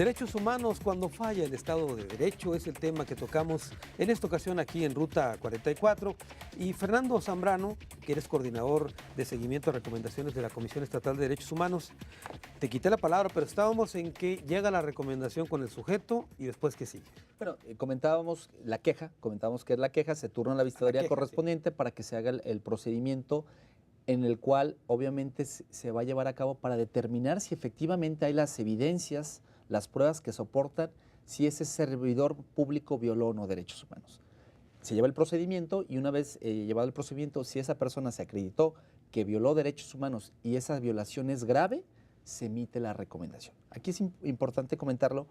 Derechos humanos cuando falla el Estado de Derecho es el tema que tocamos en esta ocasión aquí en Ruta 44. Y Fernando Zambrano, que eres coordinador de seguimiento a recomendaciones de la Comisión Estatal de Derechos Humanos, te quité la palabra, pero estábamos en que llega la recomendación con el sujeto y después ¿qué sigue? Bueno, comentábamos que es la queja, se turna la visitaduría correspondiente para que se haga el procedimiento en el cual obviamente se va a llevar a cabo para determinar si efectivamente hay las evidencias, las pruebas que soportan si ese servidor público violó o no derechos humanos. Se lleva el procedimiento y una vez llevado el procedimiento, si esa persona se acreditó que violó derechos humanos y esa violación es grave, se emite la recomendación. Aquí es importante comentarlo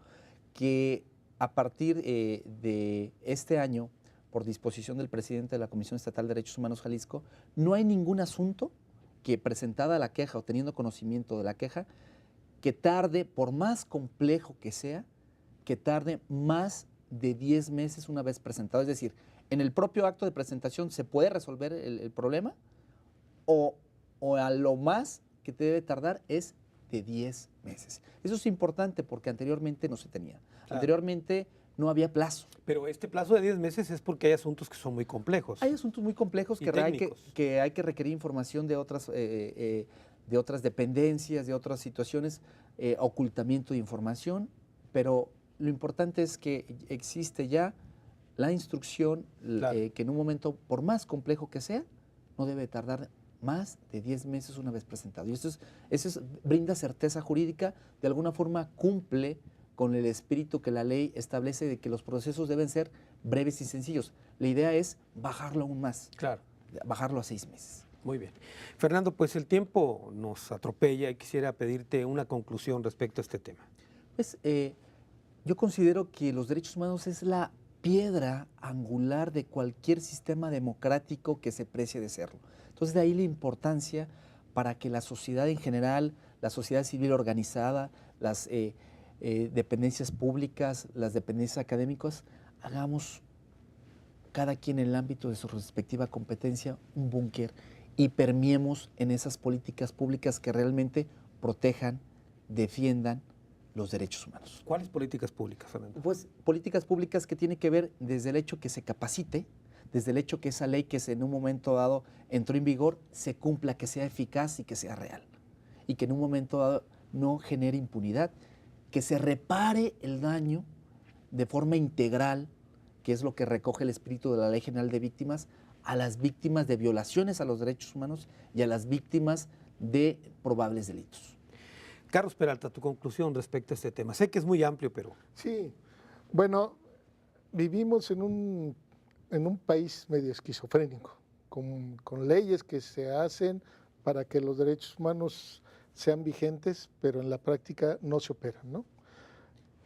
que a partir de este año, por disposición del presidente de la Comisión Estatal de Derechos Humanos Jalisco, no hay ningún asunto que presentada la queja o teniendo conocimiento de la queja, que tarde, por más complejo que sea, que tarde más de 10 meses una vez presentado. Es decir, en el propio acto de presentación se puede resolver el problema o a lo más que te debe tardar es de 10 meses. Eso es importante porque anteriormente no se tenía. Claro. Anteriormente no había plazo. Pero este plazo de 10 meses es porque hay asuntos que son muy complejos. Hay asuntos muy complejos que hay que requerir información de otras dependencias, de otras situaciones, ocultamiento de información, pero lo importante es que existe ya la instrucción, claro, que en un momento, por más complejo que sea, no debe tardar más de 10 meses una vez presentado. Y eso brinda certeza jurídica, de alguna forma cumple con el espíritu que la ley establece de que los procesos deben ser breves y sencillos. La idea es bajarlo aún más, claro, bajarlo a 6 meses. Muy bien. Fernando, pues el tiempo nos atropella y quisiera pedirte una conclusión respecto a este tema. Pues yo considero que los derechos humanos es la piedra angular de cualquier sistema democrático que se precie de serlo. Entonces de ahí la importancia para que la sociedad en general, la sociedad civil organizada, las dependencias públicas, las dependencias académicas, hagamos cada quien en el ámbito de su respectiva competencia un búnker y permeemos en esas políticas públicas que realmente protejan, defiendan los derechos humanos. ¿Cuáles políticas públicas, Fernando? Pues políticas públicas que tienen que ver desde el hecho que se capacite, desde el hecho que esa ley que en un momento dado entró en vigor se cumpla, que sea eficaz y que sea real. Y que en un momento dado no genere impunidad, que se repare el daño de forma integral, que es lo que recoge el espíritu de la Ley General de Víctimas, a las víctimas de violaciones a los derechos humanos y a las víctimas de probables delitos. Carlos Peralta, tu conclusión respecto a este tema. Sé que es muy amplio, pero... Sí, bueno, vivimos en un país medio esquizofrénico, con leyes que se hacen para que los derechos humanos sean vigentes, pero en la práctica no se operan, ¿no?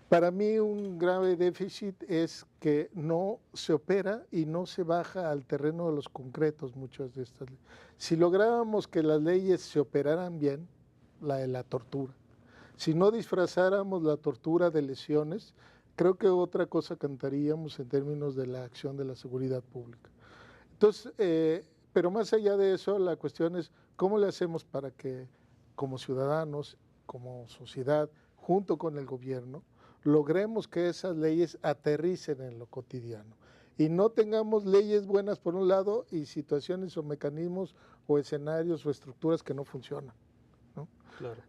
Para mí un grave déficit es que no se opera y no se baja al terreno de los concretos muchas de estas leyes. Si lográbamos que las leyes se operaran bien, la de la tortura, si no disfrazáramos la tortura de lesiones, creo que otra cosa cantaríamos en términos de la acción de la seguridad pública. Entonces, pero más allá de eso, la cuestión es cómo le hacemos para que como ciudadanos, como sociedad, junto con el gobierno, logremos que esas leyes aterricen en lo cotidiano y no tengamos leyes buenas por un lado y situaciones o mecanismos o escenarios o estructuras que no funcionan, ¿no? Claro.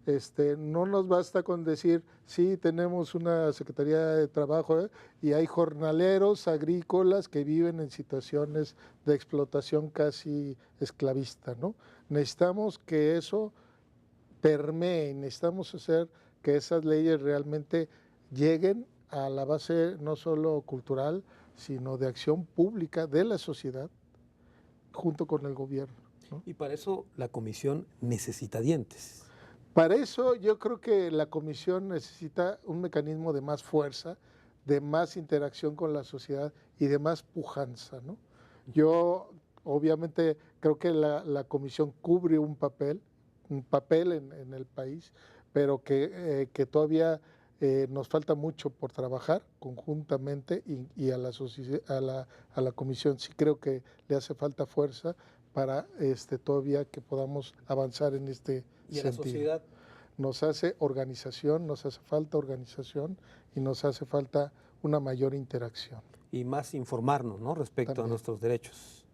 No nos basta con decir, sí, tenemos una Secretaría de Trabajo y hay jornaleros agrícolas que viven en situaciones de explotación casi esclavista, ¿no? Necesitamos que eso permee, necesitamos hacer que esas leyes realmente lleguen a la base no solo cultural, sino de acción pública de la sociedad junto con el gobierno, ¿no? Y para eso la comisión necesita dientes. Para eso yo creo que la comisión necesita un mecanismo de más fuerza, de más interacción con la sociedad y de más pujanza, ¿no? Yo obviamente creo que la comisión cubre un papel en el país, pero que todavía nos falta mucho por trabajar conjuntamente y a la comisión sí creo que le hace falta fuerza para todavía que podamos avanzar en este ¿Y a sentido. la sociedad? nos hace organización, nos hace falta organización y nos hace falta una mayor interacción. Y más informarnos, ¿no?, respecto También a nuestros derechos.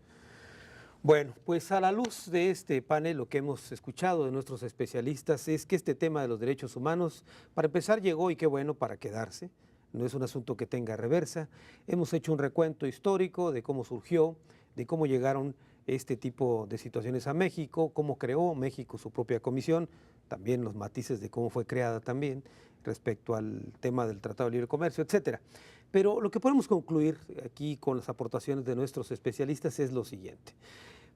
Bueno, pues a la luz de este panel, lo que hemos escuchado de nuestros especialistas es que este tema de los derechos humanos, para empezar, llegó, y qué bueno, para quedarse. No es un asunto que tenga reversa. Hemos hecho un recuento histórico de cómo surgió, de cómo llegaron este tipo de situaciones a México, cómo creó México su propia comisión, también los matices de cómo fue creada también respecto al tema del Tratado de Libre Comercio, etcétera. Pero lo que podemos concluir aquí con las aportaciones de nuestros especialistas es lo siguiente.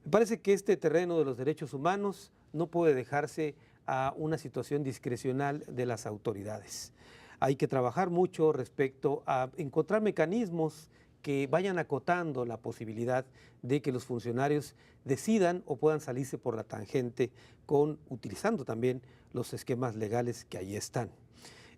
Me parece que este terreno de los derechos humanos no puede dejarse a una situación discrecional de las autoridades. Hay que trabajar mucho respecto a encontrar mecanismos que vayan acotando la posibilidad de que los funcionarios decidan o puedan salirse por la tangente utilizando también los esquemas legales que ahí están.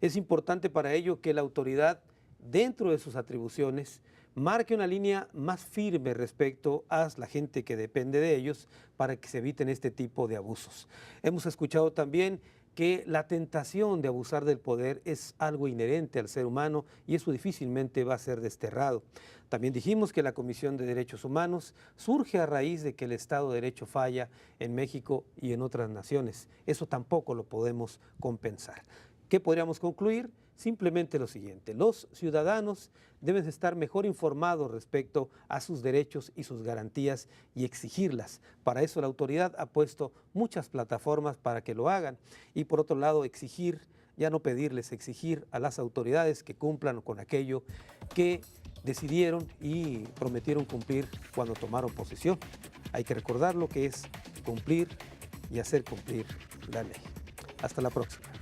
Es importante para ello que la autoridad, dentro de sus atribuciones, marque una línea más firme respecto a la gente que depende de ellos para que se eviten este tipo de abusos. Hemos escuchado también que la tentación de abusar del poder es algo inherente al ser humano y eso difícilmente va a ser desterrado. También dijimos que la Comisión de Derechos Humanos surge a raíz de que el Estado de Derecho falla en México y en otras naciones. Eso tampoco lo podemos compensar. ¿Qué podríamos concluir? Simplemente lo siguiente: los ciudadanos deben estar mejor informados respecto a sus derechos y sus garantías y exigirlas. Para eso la autoridad ha puesto muchas plataformas para que lo hagan y por otro lado exigir, ya no pedirles, exigir a las autoridades que cumplan con aquello que decidieron y prometieron cumplir cuando tomaron posesión. Hay que recordar lo que es cumplir y hacer cumplir la ley. Hasta la próxima.